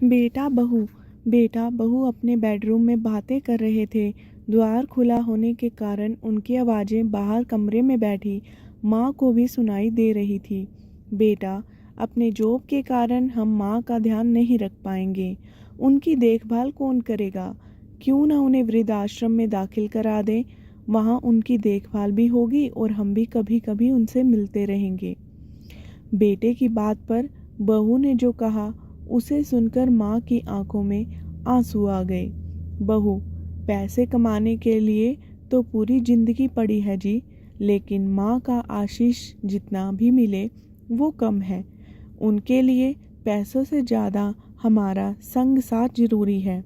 बेटा बहू अपने बेडरूम में बातें कर रहे थे। द्वार खुला होने के कारण उनकी आवाज़ें बाहर कमरे में बैठी माँ को भी सुनाई दे रही थी। बेटा, अपने जॉब के कारण हम माँ का ध्यान नहीं रख पाएंगे। उनकी देखभाल कौन करेगा? क्यों ना उन्हें वृद्धाश्रम में दाखिल करा दें। वहाँ उनकी देखभाल भी होगी और हम भी कभी कभी उनसे मिलते रहेंगे। बेटे की बात पर बहू ने जो कहा उसे सुनकर माँ की आंखों में आंसू आ गए। बहू, पैसे कमाने के लिए तो पूरी जिंदगी पड़ी है जी, लेकिन माँ का आशीष जितना भी मिले वो कम है। उनके लिए पैसों से ज़्यादा हमारा संग साथ जरूरी है।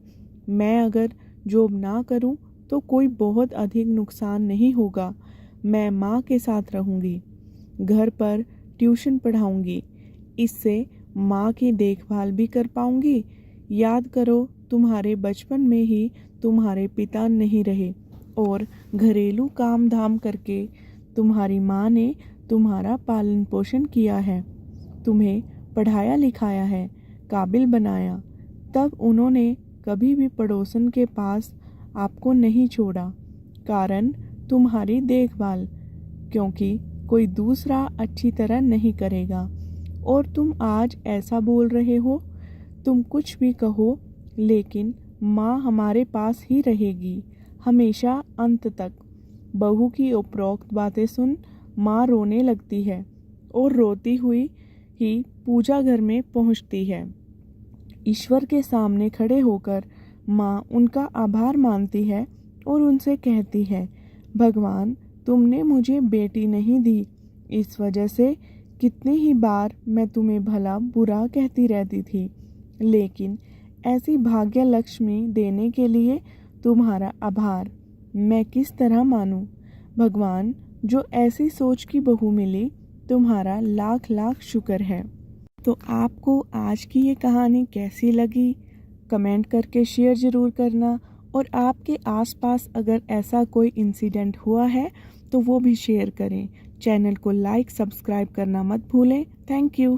मैं अगर जॉब ना करूं तो कोई बहुत अधिक नुकसान नहीं होगा। मैं माँ के साथ रहूंगी, घर पर ट्यूशन पढ़ाऊंगी। इससे माँ की देखभाल भी कर पाऊंगी। याद करो, तुम्हारे बचपन में ही तुम्हारे पिता नहीं रहे और घरेलू काम धाम करके तुम्हारी माँ ने तुम्हारा पालन पोषण किया है, तुम्हें पढ़ाया लिखाया है, काबिल बनाया। तब उन्होंने कभी भी पड़ोसन के पास आपको नहीं छोड़ा, कारण तुम्हारी देखभाल, क्योंकि कोई दूसरा अच्छी तरह नहीं करेगा। और तुम आज ऐसा बोल रहे हो। तुम कुछ भी कहो, लेकिन माँ हमारे पास ही रहेगी हमेशा, अंत तक। बहू की उपरोक्त बातें सुन माँ रोने लगती है और रोती हुई ही पूजा घर में पहुँचती है। ईश्वर के सामने खड़े होकर माँ उनका आभार मानती है और उनसे कहती है, भगवान, तुमने मुझे बेटी नहीं दी। इस वजह से कितनी ही बार मैं तुम्हें भला बुरा कहती रहती थी, लेकिन ऐसी भाग्य लक्ष्मी देने के लिए तुम्हारा आभार मैं किस तरह मानूं। भगवान, जो ऐसी सोच की बहू मिली, तुम्हारा लाख लाख शुक्र है। तो आपको आज की ये कहानी कैसी लगी? कमेंट करके शेयर ज़रूर करना, और आपके आसपास अगर ऐसा कोई इंसिडेंट हुआ है तो वो भी शेयर करें। चैनल को लाइक सब्सक्राइब करना मत भूलें। Thank you.